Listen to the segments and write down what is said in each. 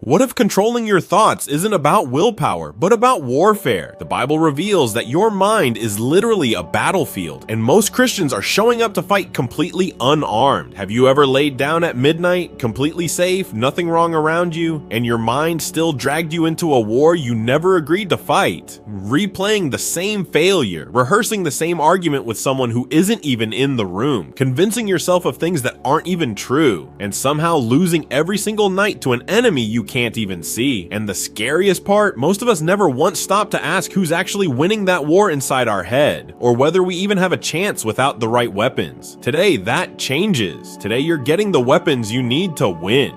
What if controlling your thoughts isn't about willpower, but about warfare? The Bible reveals that your mind is literally a battlefield, and most Christians are showing up to fight completely unarmed. Have you ever laid down at midnight, completely safe, nothing wrong around you, and your mind still dragged you into a war you never agreed to fight? Replaying the same failure, rehearsing the same argument with someone who isn't even in the room, convincing yourself of things that aren't even true, and somehow losing every single night to an enemy you can't even see. And the scariest part, most of us never once stop to ask who's actually winning that war inside our head, or whether we even have a chance without the right weapons. Today, that changes. Today, you're getting the weapons you need to win.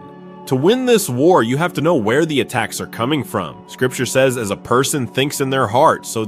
To win this war, you have to know where the attacks are coming from. Scripture says, as a person thinks in their heart, so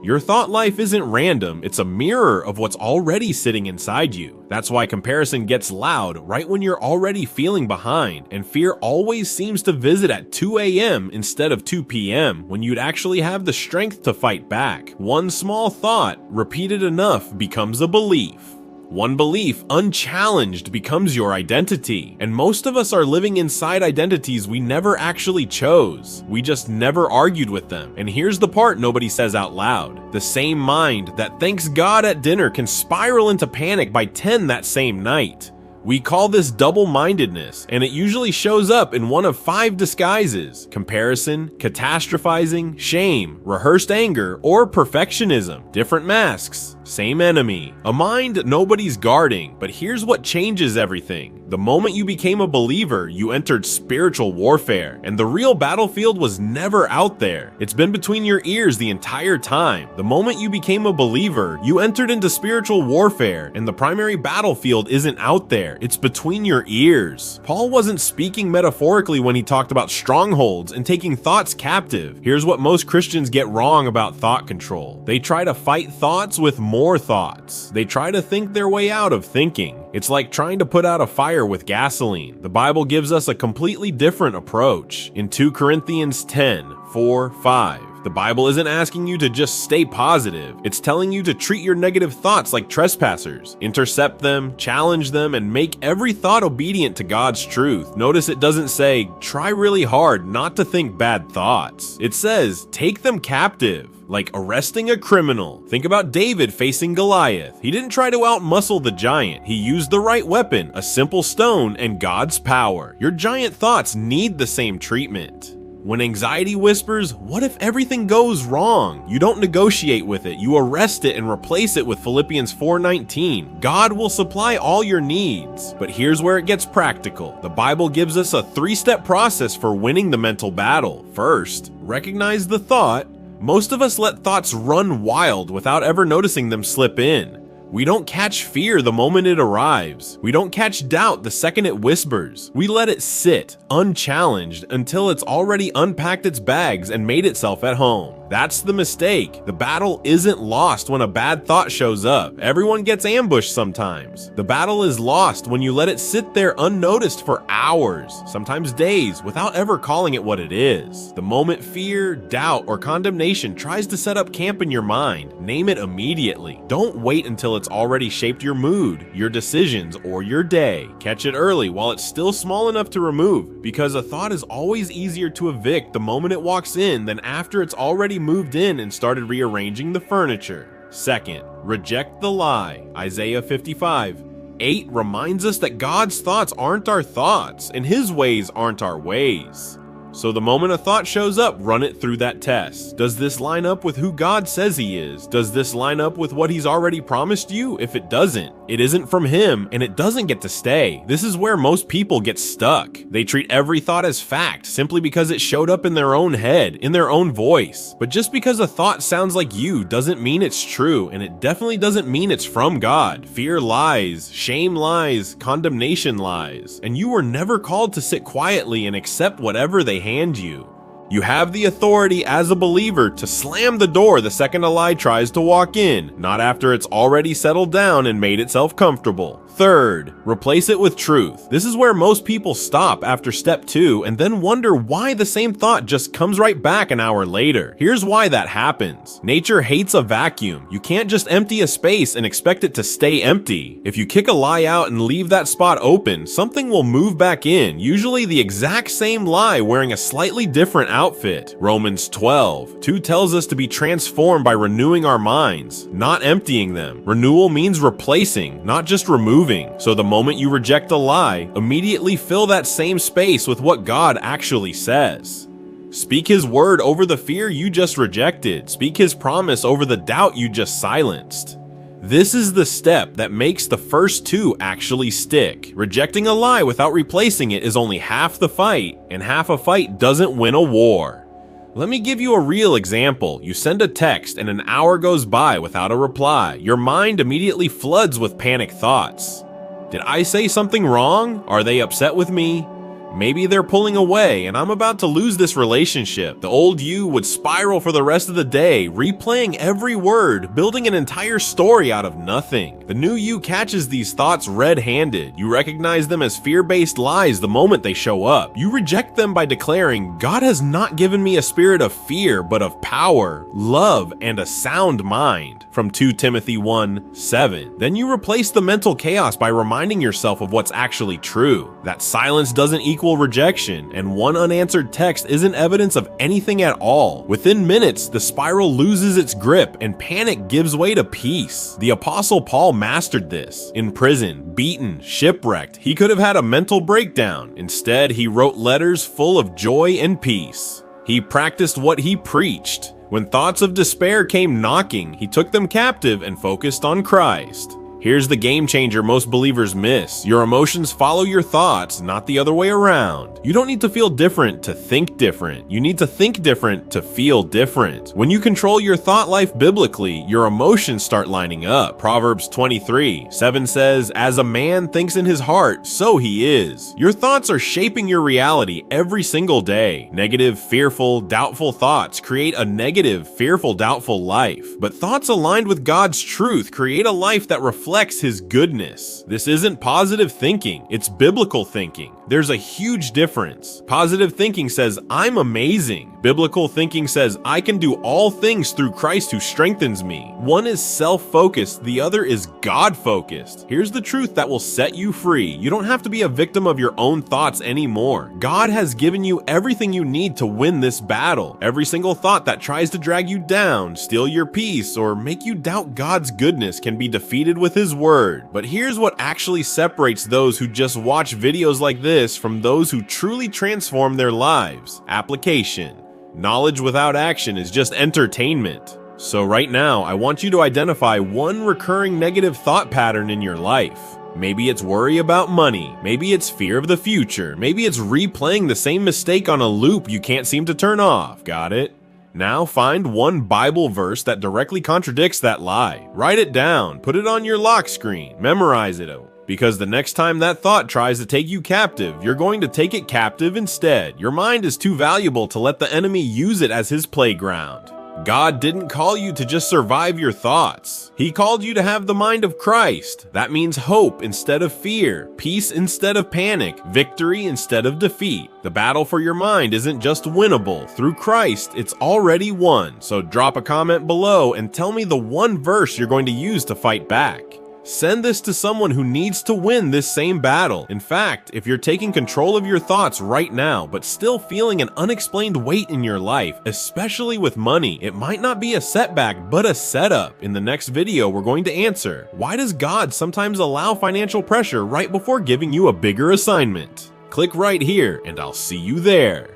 your thought life isn't random, it's a mirror of what's already sitting inside you. That's why comparison gets loud right when you're already feeling behind, and fear always seems to visit at 2 a.m. instead of 2 p.m. when you'd actually have the strength to fight back. One small thought, repeated enough, becomes a belief. One belief, unchallenged, becomes your identity. And most of us are living inside identities we never actually chose. We just never argued with them. And here's the part nobody says out loud. The same mind that thanks God at dinner can spiral into panic by 10 that same night. We call this double-mindedness, and it usually shows up in one of 5 disguises: comparison, catastrophizing, shame, rehearsed anger, or perfectionism. Different masks, same enemy. A mind nobody's guarding, but here's what changes everything. The moment you became a believer, you entered spiritual warfare, and the real battlefield was never out there. It's been between your ears the entire time. The moment you became a believer, you entered into spiritual warfare, and the primary battlefield isn't out there. It's between your ears. Paul wasn't speaking metaphorically when he talked about strongholds and taking thoughts captive. Here's what most Christians get wrong about thought control. They try to fight thoughts with more thoughts. They try to think their way out of thinking. It's like trying to put out a fire with gasoline. The Bible gives us a completely different approach. In 2 Corinthians 10:4-5. The Bible isn't asking you to just stay positive. It's telling you to treat your negative thoughts like trespassers. Intercept them, challenge them, and make every thought obedient to God's truth. Notice it doesn't say, try really hard not to think bad thoughts. It says, take them captive. Like arresting a criminal. Think about David facing Goliath. He didn't try to outmuscle the giant. He used the right weapon, a simple stone, and God's power. Your giant thoughts need the same treatment. When anxiety whispers, what if everything goes wrong? You don't negotiate with it. You arrest it and replace it with Philippians 4:19. God will supply all your needs. But here's where it gets practical. The Bible gives us a 3-step process for winning the mental battle. First, recognize the thought. Most of us let thoughts run wild without ever noticing them slip in. We don't catch fear the moment it arrives. We don't catch doubt the second it whispers. We let it sit, unchallenged, until it's already unpacked its bags and made itself at home. That's the mistake. The battle isn't lost when a bad thought shows up. Everyone gets ambushed sometimes. The battle is lost when you let it sit there unnoticed for hours, sometimes days, without ever calling it what it is. The moment fear, doubt, or condemnation tries to set up camp in your mind, name it immediately. Don't wait until it's already shaped your mood, your decisions, or your day. Catch it early while it's still small enough to remove, because a thought is always easier to evict the moment it walks in than after it's already moved in and started rearranging the furniture. Second, reject the lie. Isaiah 55:8 reminds us that God's thoughts aren't our thoughts, and His ways aren't our ways. So the moment a thought shows up, run it through that test. Does this line up with who God says He is? Does this line up with what He's already promised you? If it doesn't, it isn't from Him, and it doesn't get to stay. This is where most people get stuck. They treat every thought as fact simply because it showed up in their own head, in their own voice. But just because a thought sounds like you doesn't mean it's true, and it definitely doesn't mean it's from God. Fear lies, shame lies, condemnation lies, and you were never called to sit quietly and accept whatever they hand you. You have the authority as a believer to slam the door the second a lie tries to walk in, not after it's already settled down and made itself comfortable. Third, replace it with truth. This is where most people stop after step 2 and then wonder why the same thought just comes right back an hour later. Here's why that happens. Nature hates a vacuum. You can't just empty a space and expect it to stay empty. If you kick a lie out and leave that spot open, something will move back in, usually the exact same lie wearing a slightly different outfit. Romans 12:2 tells us to be transformed by renewing our minds, not emptying them. Renewal means replacing, not just removing. So the moment you reject a lie, immediately fill that same space with what God actually says. Speak His word over the fear you just rejected. Speak His promise over the doubt you just silenced. This is the step that makes the first 2 actually stick. Rejecting a lie without replacing it is only half the fight, and half a fight doesn't win a war. Let me give you a real example. You send a text and an hour goes by without a reply. Your mind immediately floods with panic thoughts. Did I say something wrong? Are they upset with me? Maybe they're pulling away and I'm about to lose this relationship. The old you would spiral for the rest of the day, replaying every word, building an entire story out of nothing. The new you catches these thoughts red-handed. You recognize them as fear-based lies the moment they show up. You reject them by declaring, God has not given me a spirit of fear, but of power, love, and a sound mind. From 2 Timothy 1:7. Then you replace the mental chaos by reminding yourself of what's actually true. That silence doesn't equal rejection, and one unanswered text isn't evidence of anything at all. Within minutes, the spiral loses its grip and panic gives way to peace. The Apostle Paul mastered this. In prison, beaten, shipwrecked, he could have had a mental breakdown. Instead, he wrote letters full of joy and peace. He practiced what he preached. When thoughts of despair came knocking, he took them captive and focused on Christ. Here's the game changer most believers miss. Your emotions follow your thoughts, not the other way around. You don't need to feel different to think different. You need to think different to feel different. When you control your thought life biblically, your emotions start lining up. Proverbs 23:7 says, "As a man thinks in his heart, so he is." Your thoughts are shaping your reality every single day. Negative, fearful, doubtful thoughts create a negative, fearful, doubtful life. But thoughts aligned with God's truth create a life that reflects His goodness. This isn't positive thinking, it's biblical thinking. There's a huge difference. Positive thinking says, I'm amazing. Biblical thinking says, I can do all things through Christ who strengthens me. One is self-focused, the other is God-focused. Here's the truth that will set you free. You don't have to be a victim of your own thoughts anymore. God has given you everything you need to win this battle. Every single thought that tries to drag you down, steal your peace, or make you doubt God's goodness can be defeated with His word. But here's what actually separates those who just watch videos like this from those who truly transform their lives. Application. Knowledge without action is just entertainment. So right now, I want you to identify one recurring negative thought pattern in your life. Maybe it's worry about money, maybe it's fear of the future, maybe it's replaying the same mistake on a loop you can't seem to turn off. Got it? Now find one Bible verse that directly contradicts that lie. Write it down, put it on your lock screen, memorize it. Because the next time that thought tries to take you captive, you're going to take it captive instead. Your mind is too valuable to let the enemy use it as his playground. God didn't call you to just survive your thoughts. He called you to have the mind of Christ. That means hope instead of fear, peace instead of panic, victory instead of defeat. The battle for your mind isn't just winnable. Through Christ, it's already won. So drop a comment below and tell me the one verse you're going to use to fight back. Send this to someone who needs to win this same battle. In fact, if you're taking control of your thoughts right now, but still feeling an unexplained weight in your life, especially with money, it might not be a setback, but a setup. In the next video, we're going to answer, why does God sometimes allow financial pressure right before giving you a bigger assignment? Click right here, and I'll see you there.